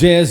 JS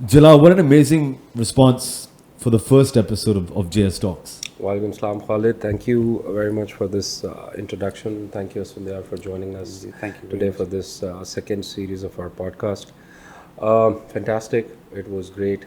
Jalal, what an amazing response for the first episode of JS Talks. Walaikum Assalam, Khalid. Thank you very much for this introduction. Thank you, Asfandiyar, for joining us today for this second series of our podcast. Fantastic. It was great.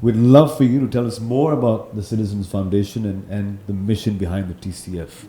we'd love for you to tell us more about the Citizens Foundation and the mission behind the TCF.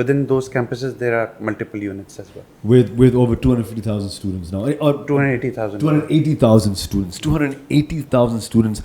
Within those campuses there are multiple units as well. with over 250,000 students now, or 280,000 students, 280,000 students,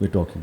we're talking.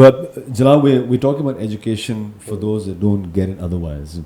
Well, Jalal, we're talking about education for those that don't get it otherwise.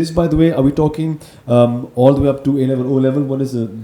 this by the way, are we talking all the way up to A-level, O-level, what is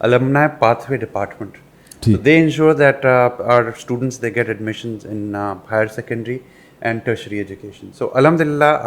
alumni pathway department. So they ensure that our students they get admissions in higher secondary and tertiary education. So alhamdulillah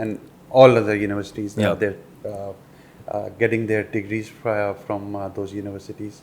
and all other universities that are there getting their degrees from those universities.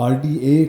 RDA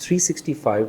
365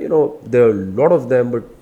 you know, there are a lot of them, but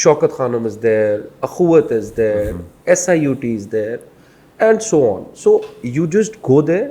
Shaukat Khanum is there, Akhuwat is there, SIUT is there, and so on. So you just go there,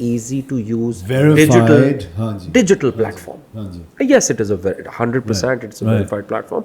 easy to use digital platform. Yes, it is a 100% it's a verified platform.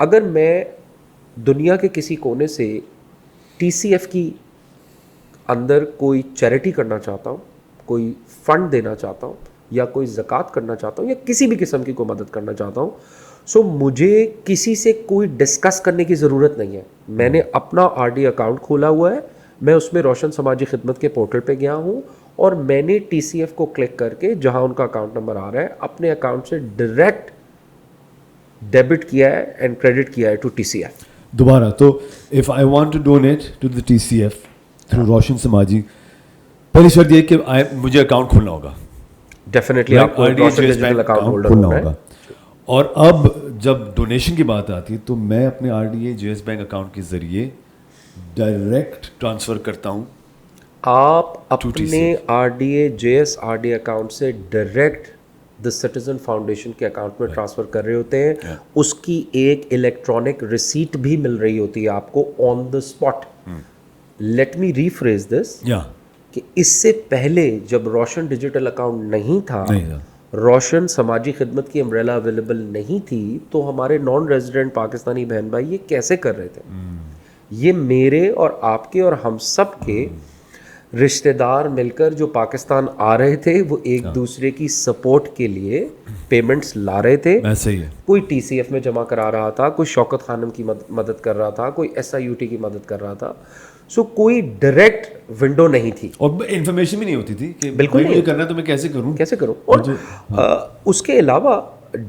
اگر میں دنیا کے کسی کونے سے TCF کی اندر کوئی charity کرنا چاہتا ہوں, کوئی فنڈ دینا چاہتا ہوں, یا کوئی زکوٰۃ کرنا چاہتا ہوں, یا کسی بھی قسم کی کوئی مدد کرنا چاہتا ہوں, سو مجھے کسی سے کوئی ڈسکس کرنے کی ضرورت نہیں ہے. میں نے اپنا RD اکاؤنٹ کھولا ہوا ہے, میں اس میں روشن سماجی خدمت کے پورٹل پہ گیا ہوں, اور میں نے TCF کو کلک کر کے جہاں ان کا اکاؤنٹ نمبر آ رہا ہے اپنے اکاؤنٹ سے ڈائریکٹ ڈیبٹ کیا ہے اینڈ کریڈٹ کیا ہے ٹو TCF. دوبارہ تو if I want to donate to the TCF through Roshan Samaji, پہلی شرط یہ کہ مجھے اکاؤنٹ کھولنا ہوگا, ڈیفینیٹلی آپ کو روشن ڈیجیٹل اکاؤنٹ ہولڈر ہونا ہے. اور اب جب ڈونیشن کی بات آتی ہے تو میں اپنے RDA-JS بینک اکاؤنٹ کے ذریعے ڈائریکٹ ٹرانسفر کرتا ہوں. آپ اپنے RDA-JS RD اکاؤنٹ سے ڈائریکٹ دا سٹیزن فاؤنڈیشن کے اکاؤنٹ میں ٹرانسفر کر رہے ہوتے ہیں. اس کی ایک الیکٹرانک ریسیٹ بھی مل رہی ہوتی ہے آپ کو on the spot. Let me rephrase this, کہ اس سے پہلے جب روشن ڈیجیٹل اکاؤنٹ نہیں تھا, روشن سماجی خدمت کی امبریلا اویلیبل نہیں تھی, تو ہمارے نان ریزیڈنٹ پاکستانی بہن بھائی یہ کیسے کر رہے تھے؟ یہ میرے اور آپ کے اور ہم سب کے رشتہ دار مل کر جو پاکستان آ رہے تھے, وہ ایک دوسرے کی سپورٹ کے لیے پیمنٹس لا رہے تھے. کوئی TCF میں جمع کرا رہا تھا, کوئی شوکت خانم کی مدد کر رہا تھا, کوئی SIUT کی مدد کر رہا تھا. سو کوئی ڈائریکٹ ونڈو نہیں تھی, اور انفارمیشن بھی نہیں ہوتی تھی کہ بالکل نہیں کرنا ہے تو میں کیسے کروں. اور اس کے علاوہ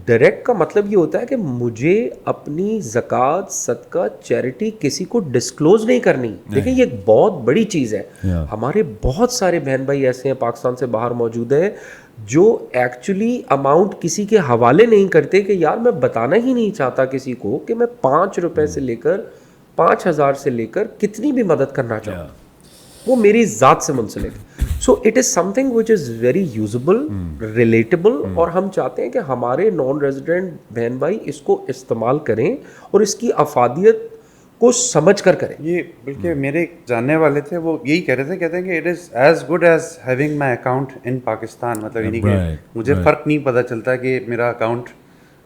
ڈائریکٹ کا مطلب یہ ہوتا ہے کہ مجھے اپنی زکوٰۃ, صدقہ, چیریٹی کسی کو ڈسکلوز نہیں کرنی. دیکھیں یہ ایک بہت بڑی چیز ہے. ہمارے بہت سارے بہن بھائی ایسے ہیں پاکستان سے باہر موجود ہیں جو ایکچولی اماؤنٹ کسی کے حوالے نہیں کرتے, کہ یار میں بتانا ہی نہیں چاہتا کسی کو کہ میں 5 روپے سے لے کر 5,000 سے لے کر کتنی بھی مدد کرنا چاہوں, وہ میری ذات سے منسلک. So it is some thing which is very usable, relatable, اور ہم چاہتے ہیں کہ ہمارے نان ریزیڈنٹ بہن بھائی اس کو استعمال کریں اور اس کی افادیت کو سمجھ کر کریں. یہ بلکہ میرے جاننے والے تھے, وہ یہی کہہ رہے تھے, کہتے ہیں کہ it is as good as having my account in Pakistan. مطلب یعنی کہ مجھے فرق نہیں پتہ چلتا کہ میرا اکاؤنٹ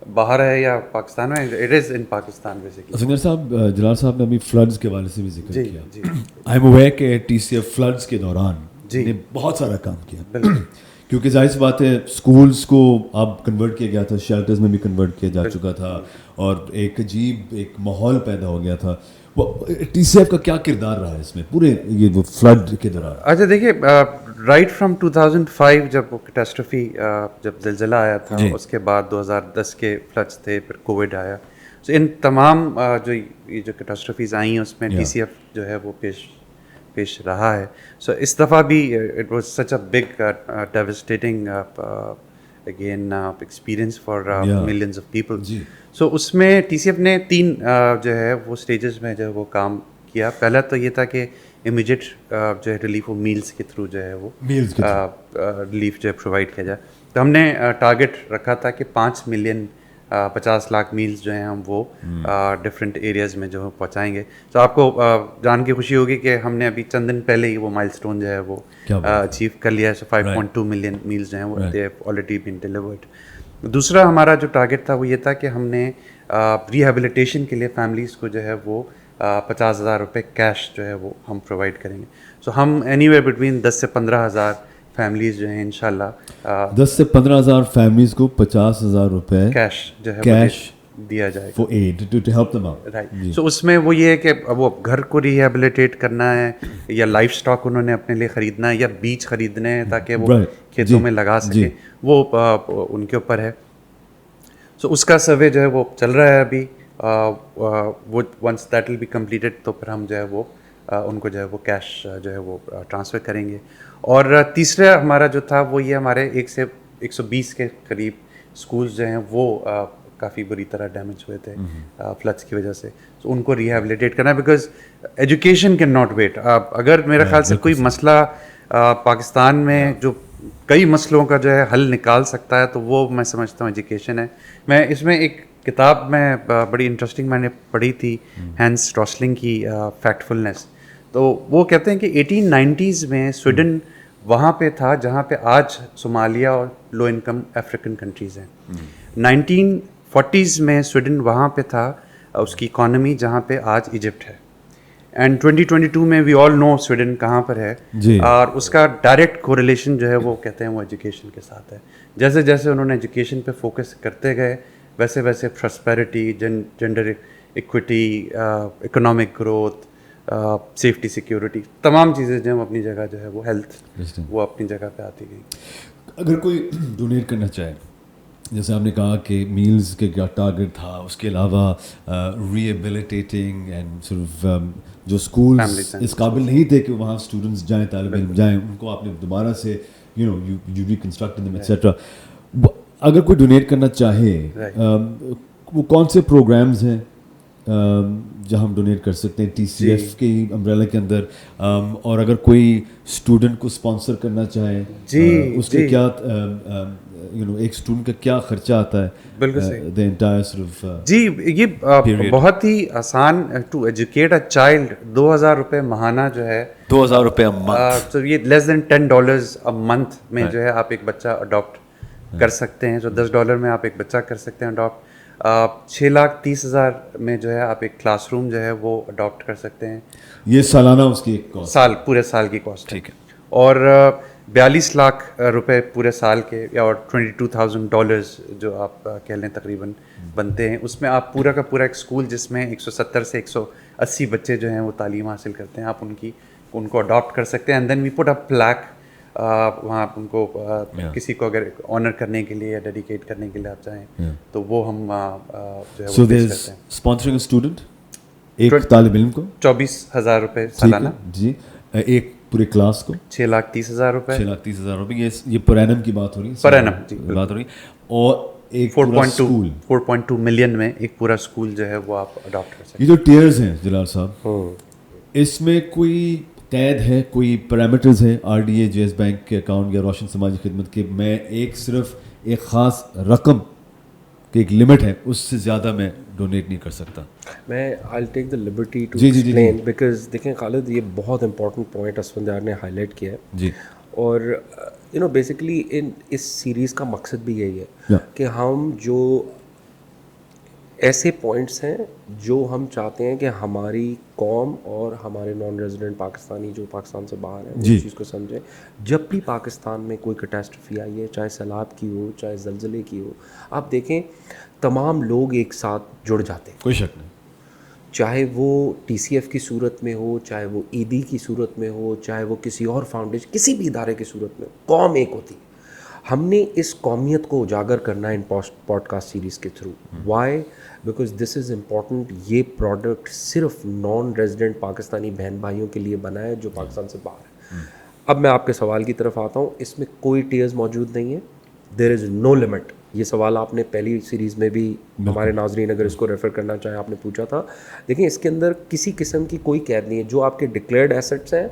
باہر ہے یا پاکستان میں, it is in Pakistan basically. Singer صاحب, جلال صاحب نے ابھی فلڈز کے حوالے سے بھی ذکر کیا. آئی ایم اویئر کہ TCF فلڈز کے دوران نے بہت سارا کام کیا, کیونکہ ظاہر سی بات ہے اسکولس کو اب کنورٹ کیا گیا تھا, شیلٹرز میں بھی کنورٹ کیا جا چکا تھا, اور ایک عجیب ایک ماحول پیدا ہو گیا تھا. وہ TCF کا کیا کردار رہا ہے اس میں پورے یہ فلڈ کے دوران؟ اچھا دیکھیے, رائٹ فرام 2005 جب وہ کیٹاسٹرفی, جب زلزلہ آیا تھا, اس کے بعد 2010 کے فلڈس تھے, پھر کووڈ آیا, تو ان تمام جو یہ جو کیٹاسٹرفیز آئی ہیں اس میں TCF جو ہے وہ پیش رہا ہے. سو اس دفعہ بھی it was such a big devastating again experience for millions of people. So اس میں TCF نے 3 جو ہے وہ اسٹیجز میں جو ہے وہ کام کیا. پہلا تو یہ تھا کہ امیجیٹ جو ہے ریلیف وہ میلز کے تھرو جو ہے وہ ریلیف جو ہے پرووائڈ کیا جائے. تو ہم نے ٹارگیٹ رکھا تھا کہ 5 ملین 50 لاکھ میلز جو ہیں ہم وہ ڈفرینٹ ایریاز میں جو پہنچائیں گے. تو آپ کو جان کے خوشی ہوگی کہ ہم نے ابھی چند دن پہلے ہی وہ مائل اسٹون جو ہے وہ اچیو کر لیا ہے. 5.2 ملین میلز جو ہیں وہ they have already been delivered. دوسرا ہمارا جو ٹارگیٹ تھا وہ یہ تھا کہ ہم نے ریہیبلیٹیشن کے لیے فیملیز کو جو ہے وہ 50,000 روپے کیش جو ہے وہ ہم پرووائڈ کریں گے. سو ہم اینی ویئر بٹوین 10 سے 15,000 فیملیز جو ہیں انشاءاللہ 10 سے 15,000 فیملیز کو 50,000 روپے کیش جو ہے دیا جائے for aid to help them out. Right. So اس میں وہ یہ ہے کہ وہ گھر کو ریہیبلیٹیٹ کرنا ہے, یا لائف اسٹاک انہوں نے اپنے لیے خریدنا ہے, یا بیج خریدنے ہیں تاکہ وہ کھیتوں میں لگا سکے, وہ ان کے اوپر ہے. سو اس کا سروے جو ہے وہ چل رہا ہے ابھی. وہ once that will be completed تو پھر ہم جو ہے وہ ان کو جو ہے وہ کیش جو ہے وہ ٹرانسفر کریں گے. اور تیسرا ہمارا جو تھا وہ یہ, ہمارے 1 سے 120 کے قریب اسکولز جو ہیں وہ کافی بری طرح ڈیمیج ہوئے تھے فلڈس کی وجہ سے. تو ان کو ریہیبلیٹیٹ کرنا ہے, because education can not wait. اگر میرے خیال سے کوئی مسئلہ پاکستان میں جو کئی مسئلوں کا جو ہے حل نکال سکتا ہے تو وہ میں سمجھتا ہوں ایجوکیشن ہے. میں اس میں ایک کتاب میں بڑی انٹرسٹنگ میں نے پڑھی تھی, ہینس روسلنگ کی فیکٹفلنس. تو وہ کہتے ہیں کہ 1890s میں سویڈن وہاں پہ تھا جہاں پہ آج صومالیہ اور لو انکم افریقن کنٹریز ہیں. 1940s میں سویڈن وہاں پہ تھا اس کی اکانومی جہاں پہ آج ایجپٹ ہے. اینڈ 2022 میں وی آل نو سویڈن کہاں پر ہے, اور اس کا ڈائریکٹ کوریلیشن جو ہے وہ کہتے ہیں وہ ایجوکیشن کے ساتھ ہے. جیسے جیسے انہوں نے ایجوکیشن پہ فوکس کرتے گئے ویسے ویسے prosperity, gender equity, economic growth, safety security, تمام چیزیں جو ہیں اپنی جگہ جو ہے وہ ہیلتھ وہ اپنی جگہ پہ آتی گئی. اگر کوئی ڈونیٹ کرنا چاہے, جیسے آپ نے کہا کہ میلز کے کیا ٹارگیٹ تھا, اس کے علاوہ ریہیبلیٹیٹنگ اینڈ صرف جو اسکول اس قابل نہیں تھے کہ وہاں اسٹوڈنٹس جائیں, طالب علم جائیں, ان کو آپ نے دوبارہ سے یو ریکنسٹرکٹ دیم ایٹسیٹرا. اگر کوئی ڈونیٹ کرنا چاہے وہ کون سے پروگرامز ہیں جہاں ہم ڈونیٹ کر سکتے ہیں ٹی سی ایف کے امبریلا کے اندر, اور اگر کوئی اسٹوڈنٹ کو اسپانسر کرنا چاہے اس کے کیا ایک اسٹوڈنٹ کا کیا خرچہ آتا ہے؟ بالکل صحیح. the entire sort of جی یہ بہت ہی آسان. ٹو ایجوکیٹ اے چائلڈ 2,000 روپے ماہانہ جو ہے, 2,000 روپے تو یہ لیس دین $10 a month میں جو ہے آپ ایک بچہ اڈاپٹ کر سکتے ہیں. جو $10 میں آپ ایک بچہ کر سکتے ہیں اڈاپٹ. 6,30,000 میں جو ہے آپ ایک کلاس روم جو ہے وہ اڈاپٹ کر سکتے ہیں. یہ سالانہ اس کی سال پورے سال کی کاسٹ. ٹھیک ہے. اور 42 لاکھ روپے پورے سال کے, یا اور $22,000 جو آپ کہہ لیں تقریباً بنتے ہیں. اس میں آپ پورا کا پورا ایک اسکول جس میں 170 سے 180 بچے جو ہیں وہ تعلیم حاصل کرتے ہیں, آپ ان کو اڈاپٹ کر سکتے ہیں. And then we put a plaque وہاں ان کو کسی کو اگر آنر کرنے کے لیے یا ڈیڈیکیٹ کرنے کے لیے آپ چاہیں تو وہ ہم جو ہے وہ پیش کرتے ہیں. اسپانسرنگ اسٹوڈنٹ ایک طالب علم کو 24,000 روپے سالانہ. جی, ایک پورے کلاس کو 6,30,000 روپے. 6,30,000 روپے. یہ پر اینم کی بات ہو رہی ہے, پر اینم جی بات ہو رہی ہے. اور ایک 4.2 ملین میں ایک پورا اسکول جو ہے وہ آپ اڈاپٹ کر سکتے ہیں. یہ جو ٹیئرز ہیں جلال صاحب, اس میں کوئی قید ہے, کوئی پیرامیٹرز ہیں are D a J S bank کے اکاؤنٹ یا روشن سماجی خدمت کے, میں صرف ایک خاص رقم کی ایک لمٹ ہے, اس سے زیادہ میں ڈونیٹ نہیں کر سکتا؟ میں I'll take the liberty to explain because دیکھیں خالد, یہ بہت امپورٹنٹ پوائنٹ اسفندیار نے ہائی لائٹ کیا ہے. جی. اور بیسیکلی اس سیریز کا مقصد بھی یہی ہے کہ ہم جو ایسے پوائنٹس ہیں جو ہم چاہتے ہیں کہ ہماری قوم اور ہمارے نان ریزیڈنٹ پاکستانی جو پاکستان سے باہر ہیں اس چیز کو سمجھیں. جب بھی پاکستان میں کوئی کیٹاسٹرفی آئی ہے, چاہے سیلاب کی ہو, چاہے زلزلے کی ہو, آپ دیکھیں تمام لوگ ایک ساتھ جڑ جاتے ہیں, کوئی شک نہیں, چاہے وہ ٹی سی ایف کی صورت میں ہو, چاہے وہ ای ڈی کی صورت میں ہو, چاہے وہ کسی اور فاؤنڈیشن کسی بھی ادارے کی صورت میں, قوم ایک ہوتی ہے. ہم نے اس قومیت کو اجاگر کرنا ہے ان پوڈ کاسٹ سیریز کے through. Why? Because this is important. یہ پروڈکٹ صرف نان ریزیڈنٹ پاکستانی بہن بھائیوں کے لیے بنا ہے جو پاکستان سے باہر ہے. اب میں آپ کے سوال کی طرف آتا ہوں. اس میں کوئی ٹیئرز موجود نہیں ہے, دیر از نو لمٹ. یہ سوال آپ نے پہلی سیریز میں بھی ہمارے ناظرین اگر اس کو ریفر کرنا چاہیں آپ نے پوچھا تھا. دیکھیں اس کے اندر کسی قسم کی کوئی قید نہیں ہے. جو آپ کے ڈکلیئرڈ ایسٹس ہیں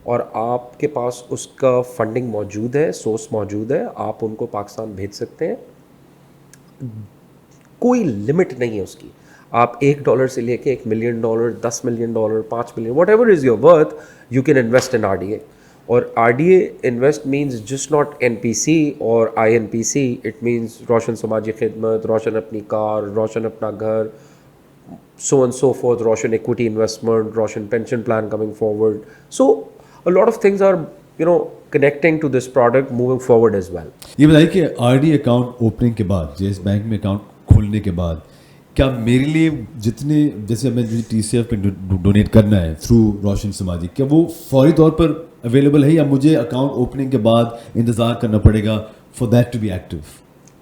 اور آپ کے پاس اس کا فنڈنگ موجود ہے, سورس موجود ہے, آپ ان کو پاکستان بھیج سکتے ہیں. کوئی لمٹ نہیں ہے اس کی. آپ $1 سے لے کے $1 million, $10 million, $5 million, whatever is your worth, you can invest in R D A. اور R D A invest means just not N P C اور I N P C, it means Roshan Samaji خدمت, روشن اپنی کار, روشن اپنا گھر, so and so forth, روشن equity investment, روشن pension plan coming forward. So a lot of things are connecting to this product moving forward as well. یہ بتائیے کہ آر ڈی اکاؤنٹ اوپننگ کے بعد, جے ایس بینک میں account کھولنے کے بعد, کیا میرے لیے جتنے جیسے ہمیں ٹی سی ایف پہ ڈونیٹ کرنا ہے تھرو روشن سماجی, کیا وہ فوری طور پر اویلیبل ہے یا مجھے اکاؤنٹ اوپننگ کے بعد انتظار کرنا پڑے گا for that to be active?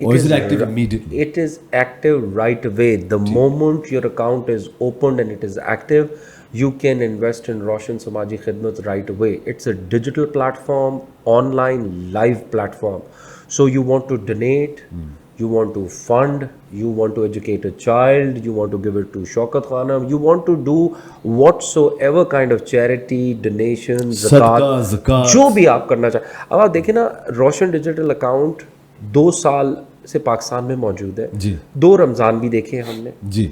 Or is it active immediately? It is active right away. The moment your account is opened and it is active, you can invest in Roshan Samaji Khidmat right away. It's a digital platform, online, live platform. So you want to donate, you want to fund, you want to educate a child, you want to give it to Shaukat Khanam, you want to do whatsoever kind of charity, donation, zakat, جو بھی آپ کرنا چاہیں. اب آپ دیکھیں نا, روشن ڈیجیٹل اکاؤنٹ 2 سال سے پاکستان میں موجود ہے. 2 رمضان بھی دیکھے ہم نے. جی.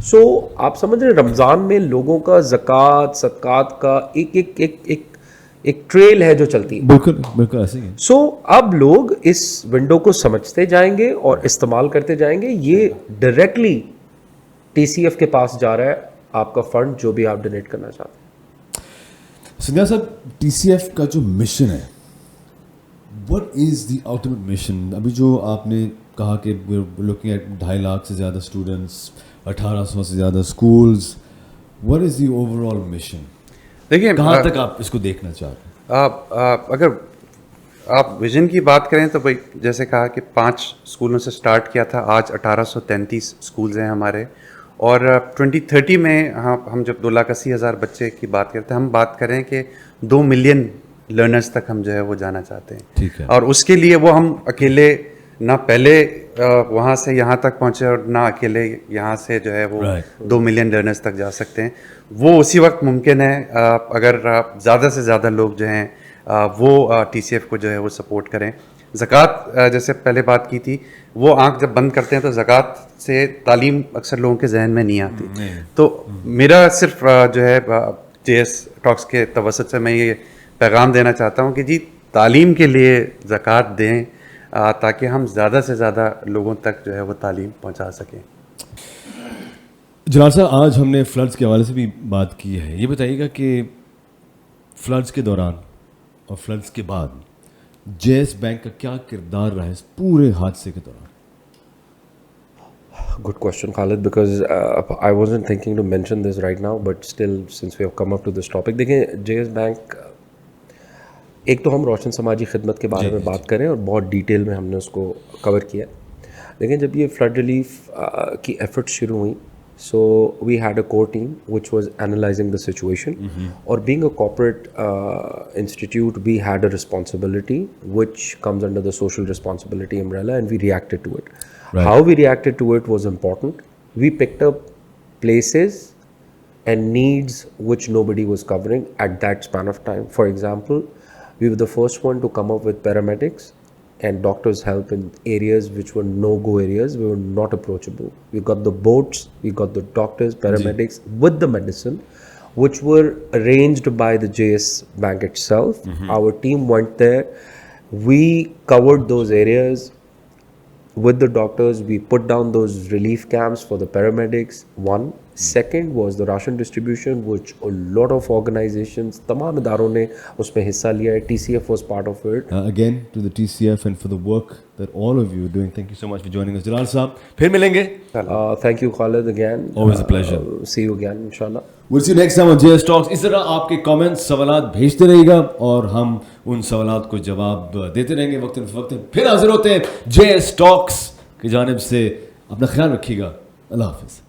سو آپ سمجھ رہے رمضان میں لوگوں کا زکوٰۃ صدقات کا ایک ٹریل ہے جو چلتی ہے. بالکل ایسے ہی. سو اب لوگ اس ونڈو کو سمجھتے جائیں گے اور استعمال کرتے جائیں گے. یہ ڈائریکٹلی TCF کے پاس جا رہا ہے آپ کا فنڈ جو بھی آپ ڈونیٹ کرنا چاہتے ہیں. سندھیا صاحب, TCF کا جو مشن ہے, what is the ultimate mission? ابھی جو آپ نے کہا کہ looking at 2.5 لاکھ سے زیادہ اسٹوڈنٹس, 1800 سے زیادہ schools, what is the overall mission? دیکھیے کہاں تک آپ اس کو دیکھنا چاہتے ہیں؟ اگر آپ ویژن کی بات کریں تو بھائی جیسے کہا کہ 5 اسکولوں سے سٹارٹ کیا تھا, آج 1833 اسکولز ہیں ہمارے, اور 2030 میں ہم جب 2,80,000 بچے کی بات کرتے ہیں, ہم بات کریں کہ 2 ملین لرنرز تک ہم جو ہے وہ جانا چاہتے ہیں. ٹھیک ہے. اور اس کے لیے وہ ہم اکیلے نہ پہلے وہاں سے یہاں تک پہنچے اور نہ اکیلے یہاں سے جو ہے وہ 2 ملین لرنرز تک جا سکتے ہیں. وہ اسی وقت ممکن ہے اگر زیادہ سے زیادہ لوگ جو ہیں وہ TCF کو جو ہے وہ سپورٹ کریں. زکوٰۃ جیسے پہلے بات کی تھی, وہ آنکھ جب بند کرتے ہیں تو زکوٰۃ سے تعلیم اکثر لوگوں کے ذہن میں نہیں آتی. تو میرا صرف جو ہے JS ٹاکس کے توسط سے میں یہ پیغام دینا چاہتا ہوں کہ جی تعلیم کے لیے زکوٰۃ دیں تاکہ ہم زیادہ سے زیادہ لوگوں تک جو ہے وہ تعلیم پہنچا سکیں. جلال صاحب, آج ہم نے فلڈز کے حوالے سے بھی بات کی ہے. یہ بتائیے گا کہ فلڈز کے دوران اور فلڈز کے بعد JS بینک کا کیا کردار رہا ہے اس پورے حادثے کے دوران؟ Good question, Khalid, because I wasn't thinking to mention this right now, but still, since we have come up to this topic, دیکھیں JS بینک, ایک تو ہم روشن سماجی خدمت کے بارے میں بات کریں اور بہت ڈیٹیل میں ہم نے اس کو کور کیا. دیکھیں جب یہ فلڈ ریلیف کی ایفرٹ شروع ہوئیں, so we had a core team which was analyzing the situation. Or being a corporate institute, we had a responsibility which comes under the social responsibility umbrella, and we reacted to it. Right. How we reacted to it was important. We picked up places and needs which nobody was covering at that span of time. For example, we were the first one to come up with paramedics and doctors' help in areas which were no-go areas. We were not approachable. We got the boats, we got the doctors, paramedics with the medicine, which were arranged by the JS Bank itself. Our team went there. We covered those areas with the doctors. We put down those relief camps for the paramedics. One. Second was the ration distribution, which a lot of organizations, تمام اداروں نے اس میں حصہ لیا ہے. TCF was part of it. Again to the TCF and for the work that all of you are doing. Thank you so much for joining us. جلال صاحب, پھر ملیں گے. Thank you, Khalid, again. Always a pleasure. See you again, inshallah. We'll see you next time on JS Talks. اس طرح آپ کے comments, سوالات بھیجتے رہیے گا اور ہم ان سوالات کو جواب دیتے رہیں گے وقتاً فوقتاً. پھر حاضر ہوتے ہیں JS Talks کی جانب سے. اپنا خیال رکھیے گا. اللہ حافظ.